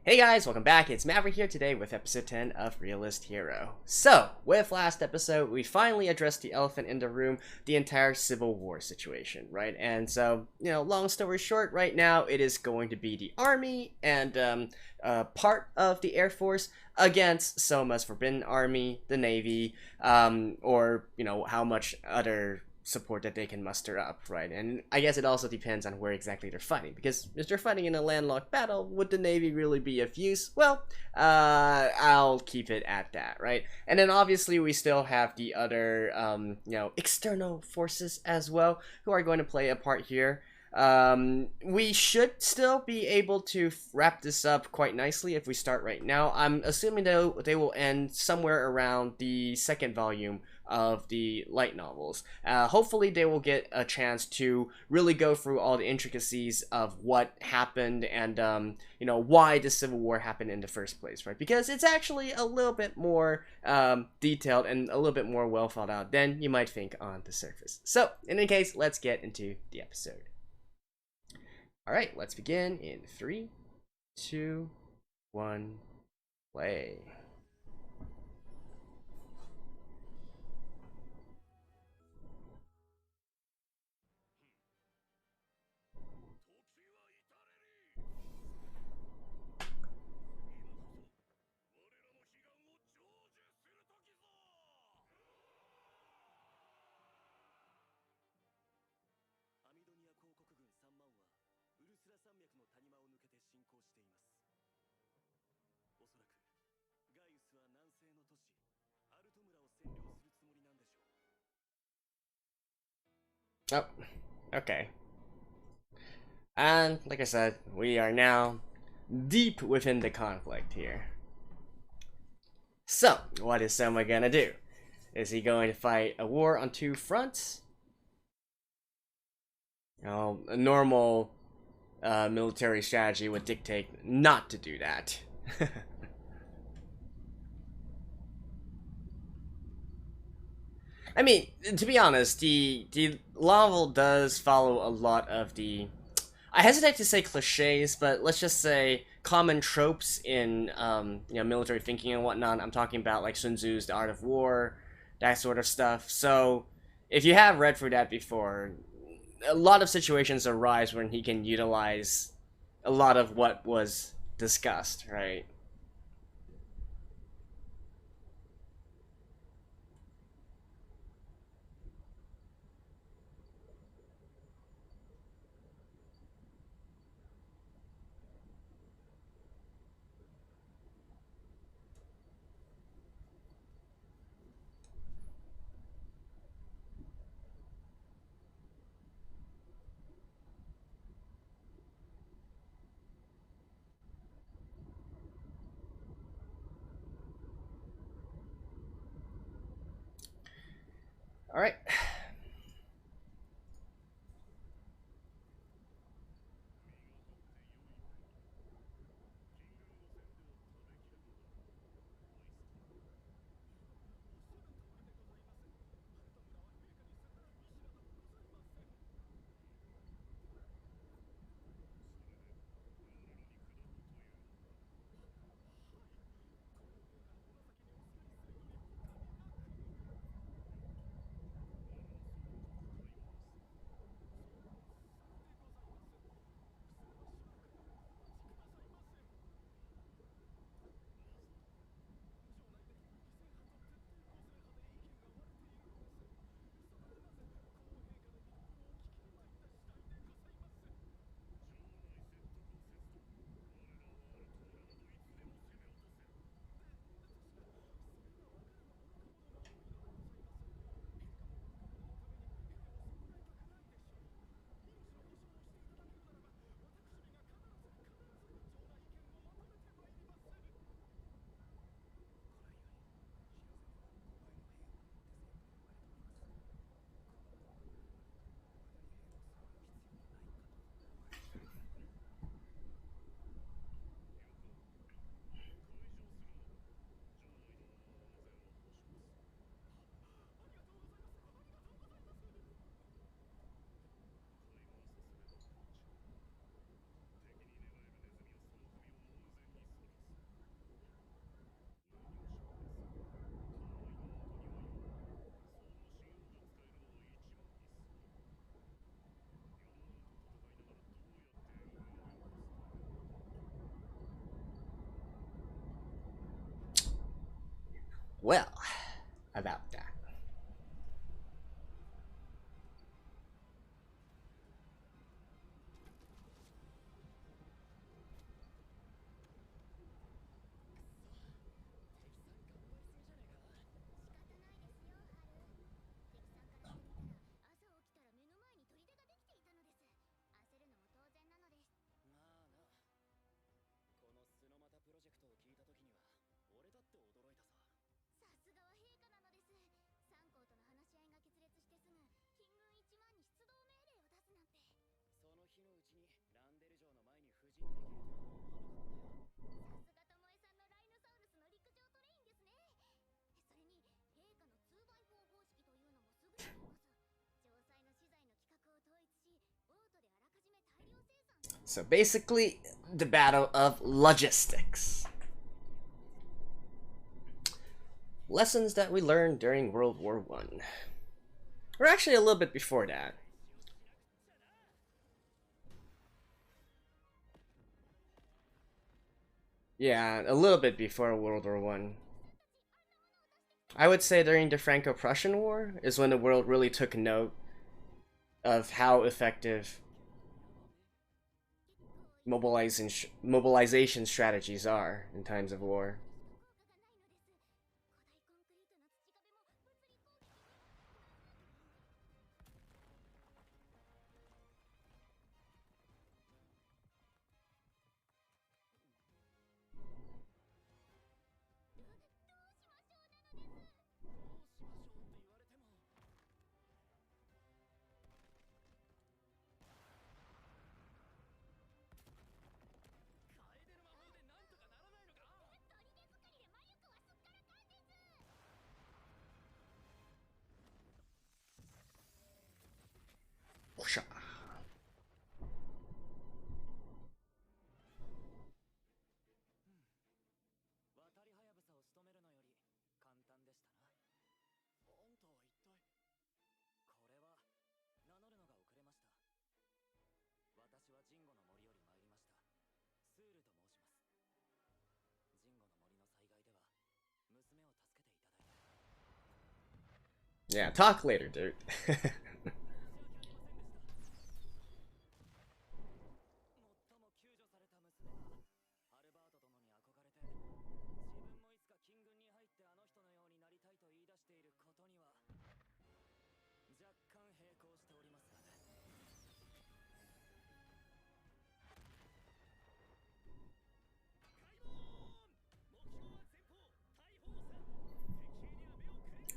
Hey guys, welcome back. It's Maverick here today with episode 10 of Realist Hero. So, with last episode, we finally addressed the elephant in the room, the entire Civil War situation, right? And so, long story short, right now it is going to be the army and part of the Air Force against Soma's Forbidden Army, the Navy, or, how much other support that they can muster up, right? And I guess it also depends on where exactly they're fighting, because if they're fighting in a landlocked battle, would the Navy really be of use? Well, I'll keep it at that, right? And then obviously we still have the other, external forces as well, who are going to play a part here. We should still be able to wrap this up quite nicely if we start right now. I'm assuming though they will end somewhere around the second volume of the light novels. Hopefully they will get a chance to really go through all the intricacies of what happened and why the Civil War happened in the first place, right? Because it's actually a little bit more detailed and a little bit more well thought out than you might think on the surface. So in any case, let's get into the episode. Alright, let's begin in 3, 2, 1, play. Oh, okay. And like I said, we are now deep within the conflict here. So, what is Soma gonna do? Is he going to fight a war on two fronts? A normal military strategy would dictate not to do that. I mean, to be honest, the novel does follow a lot of the, I hesitate to say cliches, but let's just say common tropes in military thinking and whatnot. I'm talking about like Sun Tzu's The Art of War, that sort of stuff. So if you have read through that before, a lot of situations arise when he can utilize a lot of what was discussed, right? All right. Well, about that. So basically, the battle of logistics. Lessons that we learned during World War I. Or actually a little bit before that. Yeah, a little bit before World War I. I would say during the Franco-Prussian War is when the world really took note of how effective mobilization strategies are in times of war. Yeah, talk later, dude.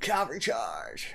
Cavalry charge!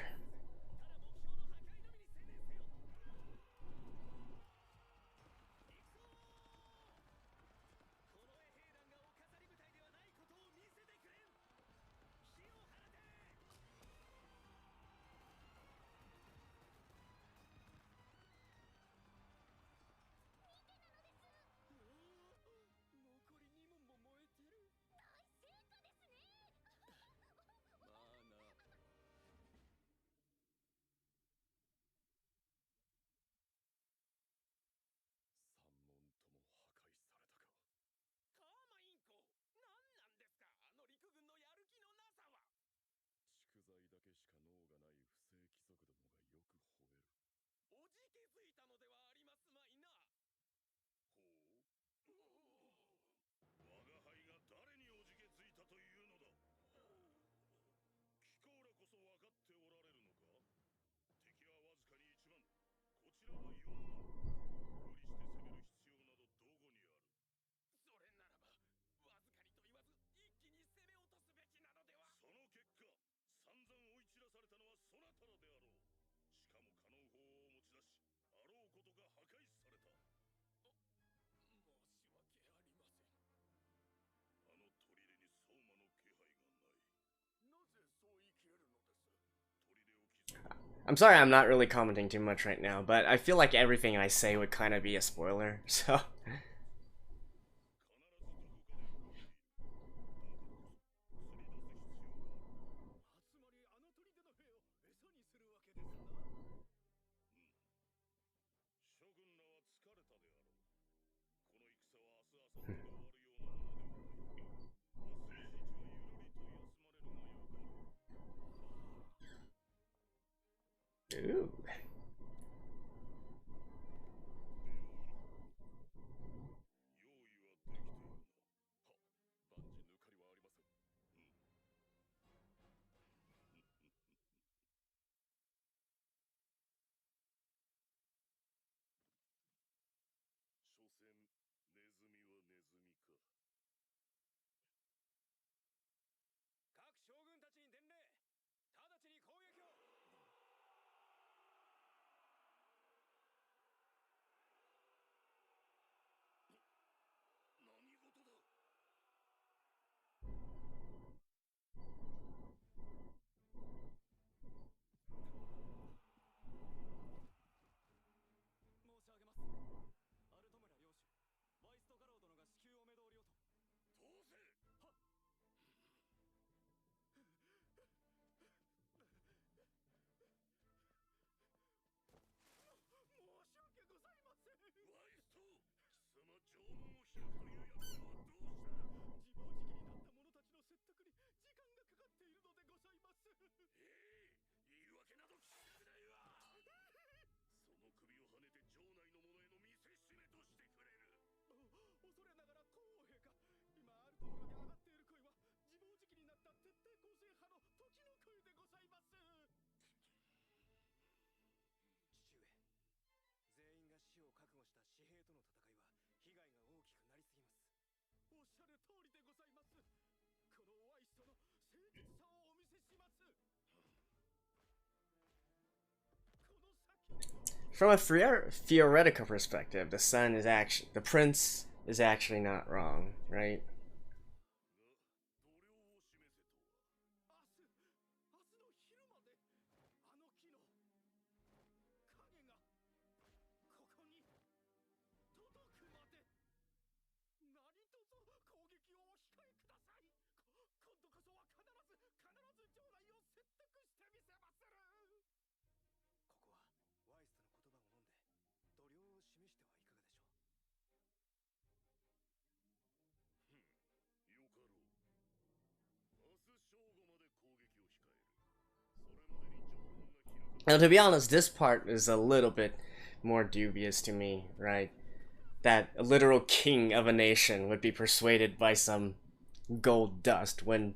I'm sorry I'm not really commenting too much right now, but I feel like everything I say would kind of be a spoiler, so... from a theoretical perspective, the prince is actually not wrong, right? Now, to be honest, this part is a little bit more dubious to me, right? That a literal king of a nation would be persuaded by some gold dust when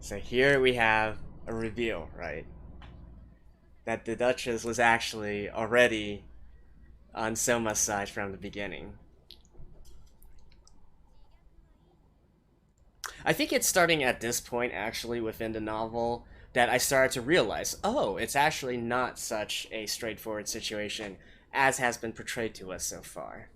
So here we have a reveal, right? That the Duchess was actually already on Soma's side from the beginning. I think it's starting at this point, actually, within the novel, that I started to realize, oh, it's actually not such a straightforward situation as has been portrayed to us so far.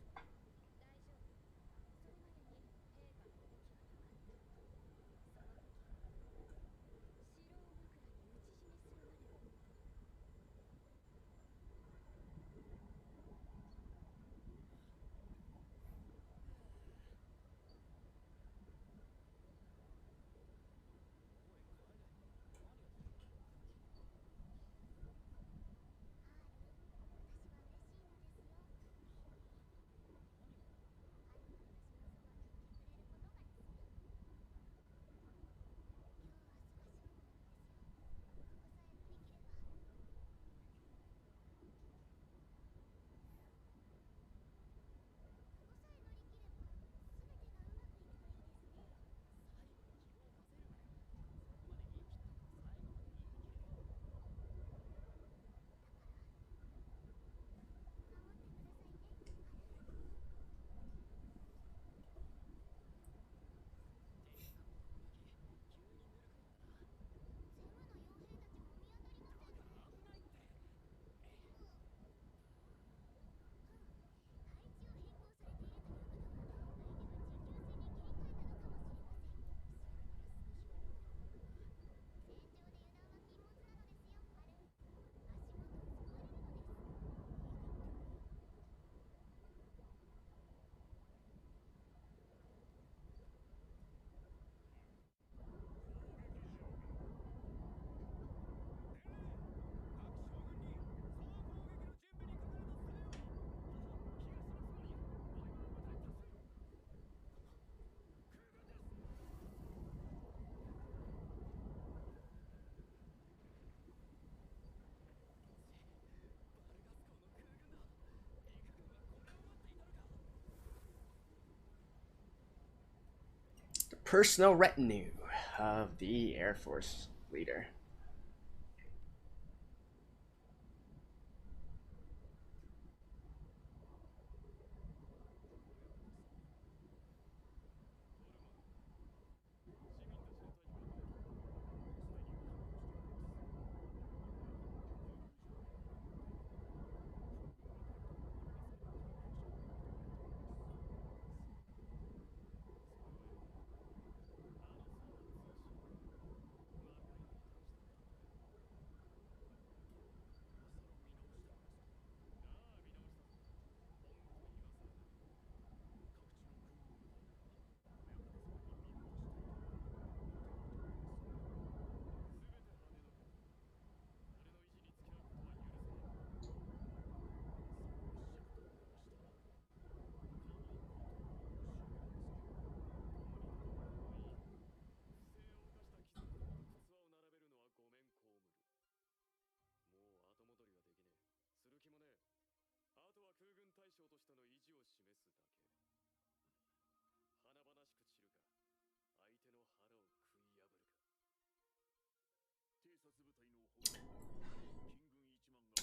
The personal retinue of the Air Force leader.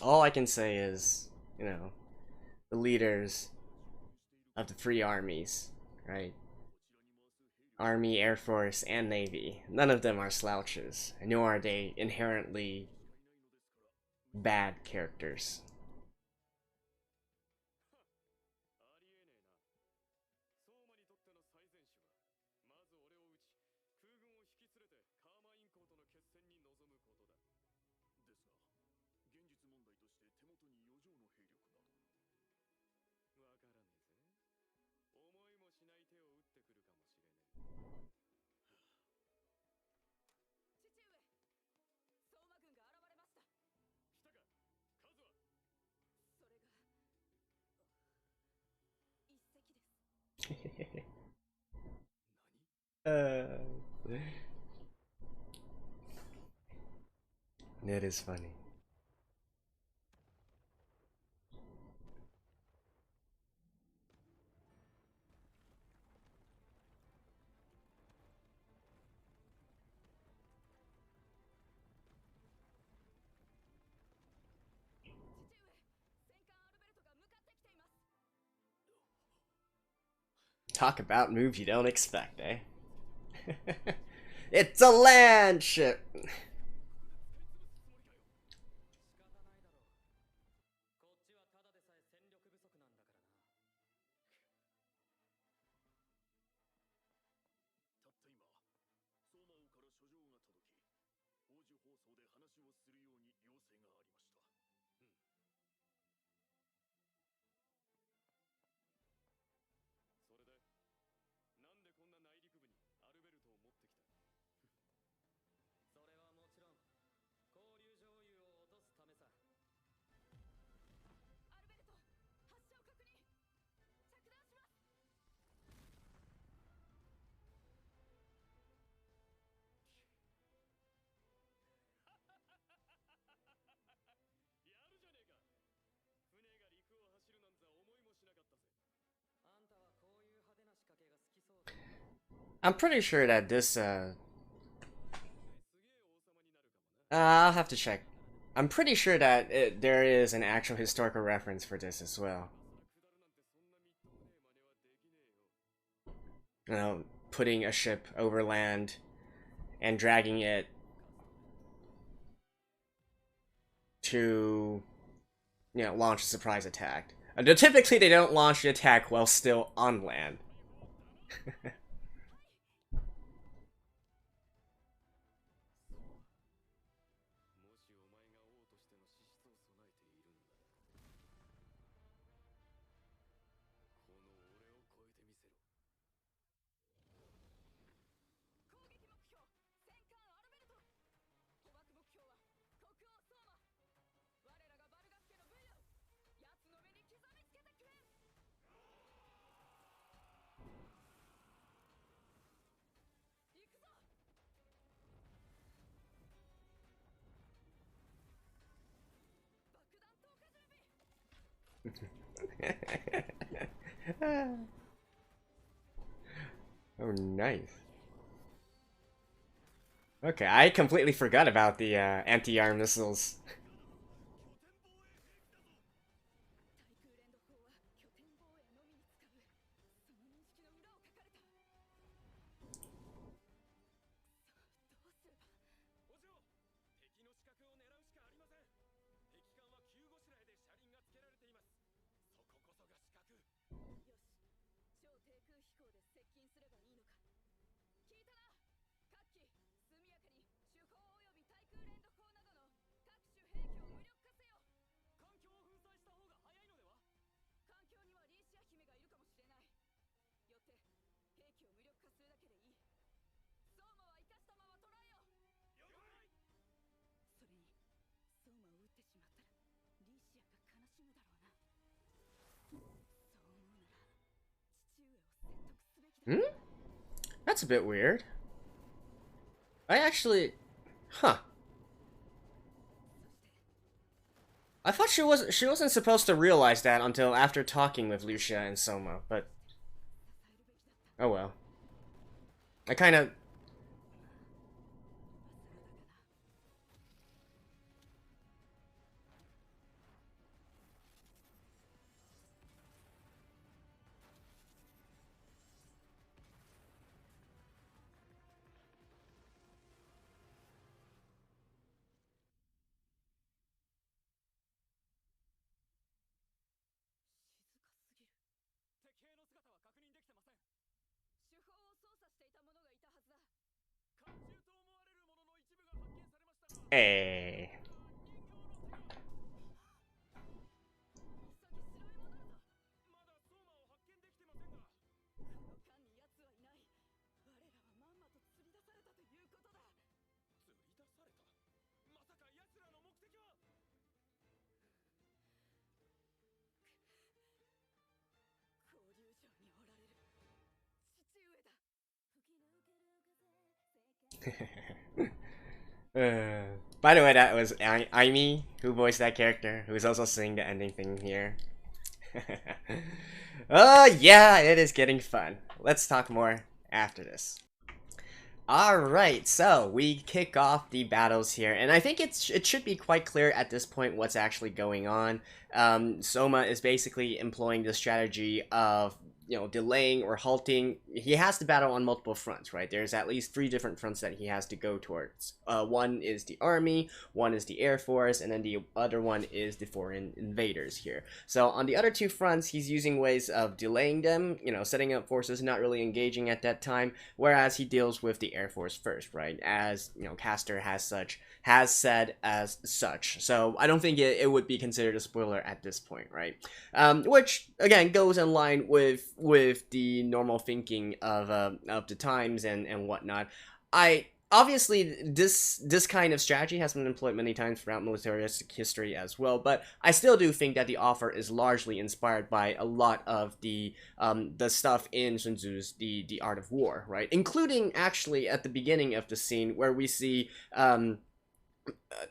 All I can say is, you know, the leaders of the three armies, right? Army, Air Force, and Navy. None of them are slouches, nor are they inherently bad characters. That is funny. Talk about moves you don't expect, eh? It's a land ship! I'm pretty sure that this, I'll have to check. I'm pretty sure that there is an actual historical reference for this as well. You know, putting a ship over land and dragging it to, you know, launch a surprise attack. Typically, they don't launch the attack while still on land. Oh, nice. Okay, I completely forgot about the anti-air missiles. Hmm? That's a bit weird. I actually... Huh. I thought she wasn't supposed to realize that until after talking with Lucia and Soma, but oh well. I kind of. Eh. Uh, by the way, that was Aimee who voiced that character, who's also singing the ending thing here. Yeah, it is getting fun. Let's talk more after this. Alright, so we kick off the battles here, and I think it should be quite clear at this point what's actually going on. Soma is basically employing the strategy of delaying or halting. He has to battle on multiple fronts, right? There's at least 3 different fronts that he has to go towards. One is the army, one is the air force, and then the other one is the foreign invaders here. So on the other 2 fronts, he's using ways of delaying them, setting up forces, not really engaging at that time, whereas he deals with the air force first, right? As Caster has said as such. So I don't think it would be considered a spoiler at this point, right? Which again goes in line with the normal thinking of the times and whatnot. I obviously this kind of strategy has been employed many times throughout militaristic history as well, but I still do think that the offer is largely inspired by a lot of the stuff in Sun Tzu's the Art of War, right? Including actually at the beginning of the scene where we see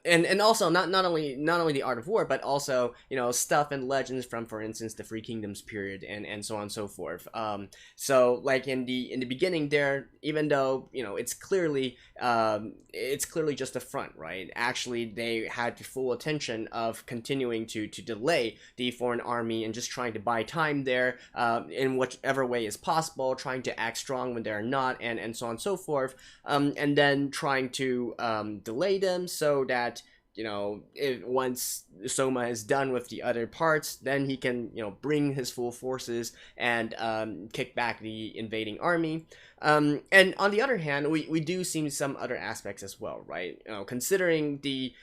and also not only the Art of War, but also stuff and legends from, for instance, the Three Kingdoms period and so on and so forth. So like in the beginning there, even though it's clearly just a front, right? Actually, they had the full attention of continuing to delay the foreign army and just trying to buy time there, in whichever way is possible, trying to act strong when they're not, and so on and so forth, and then trying to delay them so that once Soma is done with the other parts, then he can bring his full forces and kick back the invading army. And on the other hand, we do see some other aspects as well, right? Considering the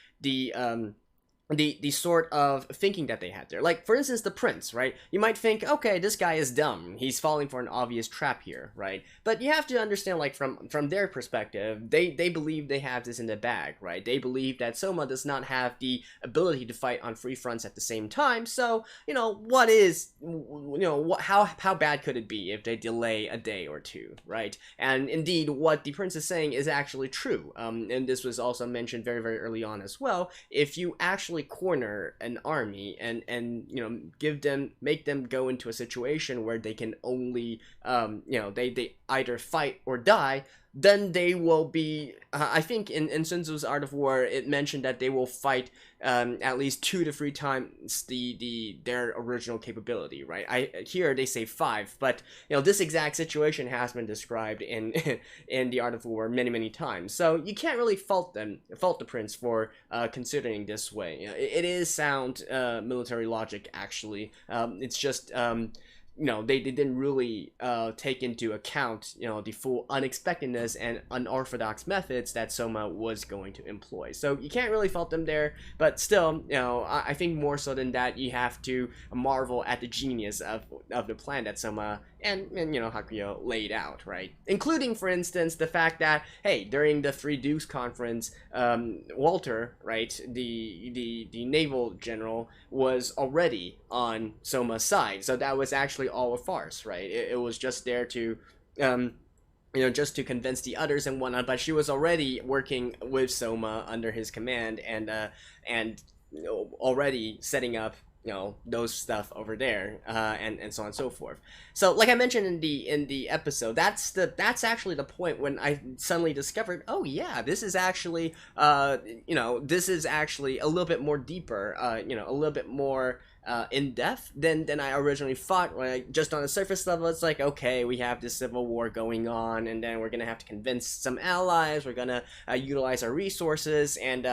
sort of thinking that they had there. Like, for instance, the prince, right? You might think, okay, this guy is dumb. He's falling for an obvious trap here, right? But you have to understand, like, from their perspective, they believe they have this in the bag, right? They believe that Soma does not have the ability to fight on 3 fronts at the same time. So, how bad could it be if they delay a day or two, right? And indeed, what the prince is saying is actually true. And this was also mentioned very, very early on as well. If you actually corner an army and make them go into a situation where they can only they either fight or die, then they will be I think in Sun Tzu's Art of War it mentioned that they will fight at least 2 to 3 times their original capability, right? Here they say 5, but this exact situation has been described in in the Art of War many times. So you can't really fault the prince for considering this way. It is sound military logic actually. It's just they didn't really take into account the full unexpectedness and unorthodox methods that Soma was going to employ. So you can't really fault them there, but still, I think more so than that, you have to marvel at the genius of the plan that Soma and Hakuyo laid out, right? Including, for instance, the fact that, hey, during the Three Dukes conference, Walter, right, the naval general, was already on Soma's side. So that was actually all a farce, right? It was just there to just to convince the others and whatnot, but she was already working with Soma under his command, and already setting up those stuff over there, and so on and so forth. So like I mentioned in the episode, that's actually the point when I suddenly discovered, oh yeah, this is actually this is actually a little bit more deeper, a little bit more in depth than I originally thought. Like, just on the surface level, it's like, okay, we have this civil war going on, and then we're gonna have to convince some allies. We're gonna utilize our resources and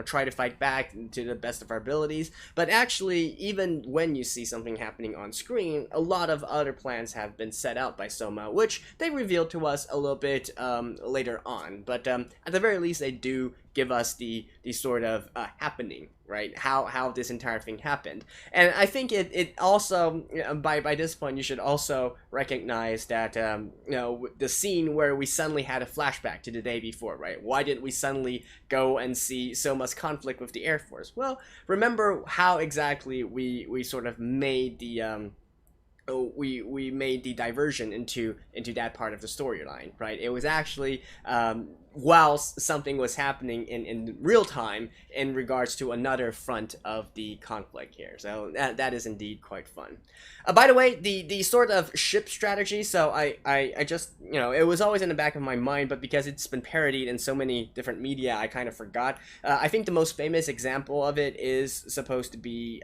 try to fight back to the best of our abilities. But actually, even when you see something happening on screen, a lot of other plans have been set out by Soma, which they revealed to us a little bit later on. But at the very least, they do give us the sort of happening, right? How this entire thing happened. And I think it also, by this point, you should also recognize that the scene where we suddenly had a flashback to the day before, right? Why did we suddenly go and see Soma's conflict with the Air Force? Well, remember how exactly we sort of made the we made the diversion into that part of the storyline, right? It was actually whilst something was happening in real time in regards to another front of the conflict here. So that is indeed quite fun. By the way, the sort of ship strategy, so I just, it was always in the back of my mind, but because it's been parodied in so many different media, I kind of forgot. I think the most famous example of it is supposed to be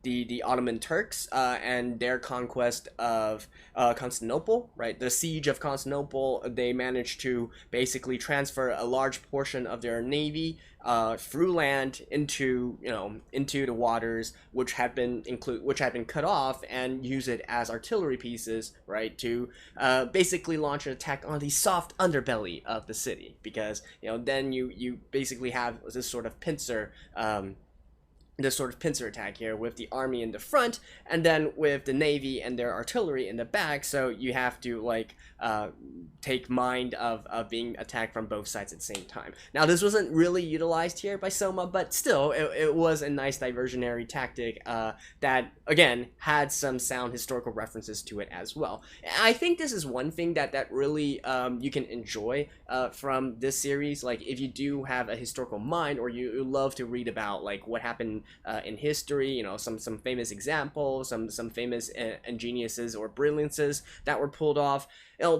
the Ottoman Turks and their conquest of Constantinople, right? The siege of Constantinople, they managed to basically transfer a large portion of their navy through land into the waters, which had been cut off, and use it as artillery pieces, right, to basically launch an attack on the soft underbelly of the city, because then you basically have this sort of pincer attack here with the army in the front and then with the navy and their artillery in the back. So you have to take mind of being attacked from both sides at the same time. Now, this wasn't really utilized here by Soma, but still it was a nice diversionary tactic that again had some sound historical references to it as well. I think this is one thing that really you can enjoy from this series. Like, if you do have a historical mind, or you love to read about like what happened in history, some famous examples, some famous ingeniouses or brilliances that were pulled off.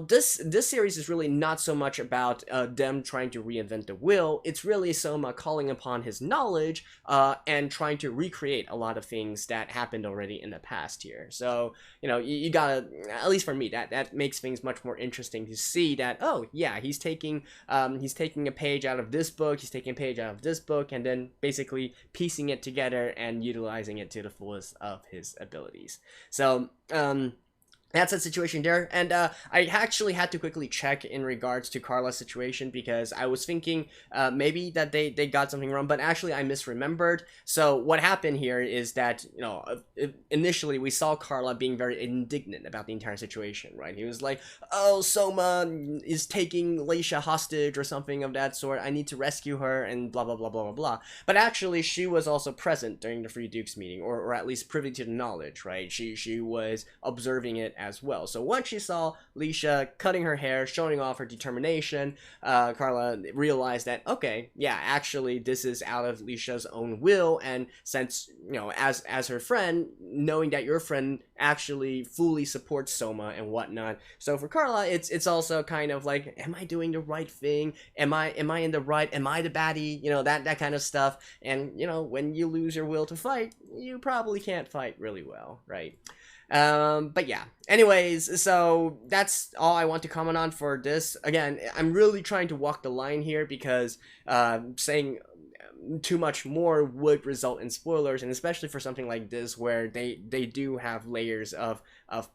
This series is really not so much about them trying to reinvent the wheel. It's really Soma calling upon his knowledge and trying to recreate a lot of things that happened already in the past here. So you gotta, at least for me, that makes things much more interesting to see that, oh yeah, he's taking a page out of this book, he's taking a page out of this book, and then basically piecing it together and utilizing it to the fullest of his abilities. So that's the situation there. And I actually had to quickly check in regards to Carla's situation, because I was thinking maybe that they got something wrong, but actually I misremembered. So what happened here is that, initially we saw Carla being very indignant about the entire situation, right? He was like, oh, Soma is taking Leisha hostage or something of that sort. I need to rescue her and blah, blah, blah, blah, blah, blah. But actually she was also present during the Three Dukes meeting, or at least privy to the knowledge, right? She was observing it as well. So once she saw Leisha cutting her hair, showing off her determination, Carla realized that, okay, yeah, actually this is out of Leisha's own will, and since, as her friend, knowing that your friend actually fully supports Soma and whatnot. So for Carla, it's also kind of like, am I doing the right thing? Am I in the right? Am I the baddie? That kind of stuff. And when you lose your will to fight, you probably can't fight really well, right? But yeah, anyways, so that's all I want to comment on for this. Again, I'm really trying to walk the line here, because saying too much more would result in spoilers, and especially for something like this where they do have layers of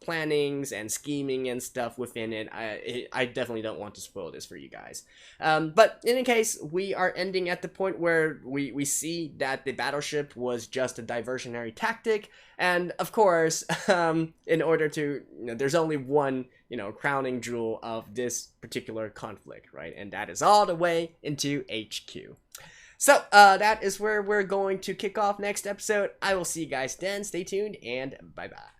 plannings and scheming and stuff within it. I definitely don't want to spoil this for you guys. But in any case, we are ending at the point where we see that the battleship was just a diversionary tactic, and of course, in order to, there's only one, crowning jewel of this particular conflict, right? And that is all the way into HQ. So, that is where we're going to kick off next episode. I will see you guys then. Stay tuned, and bye-bye.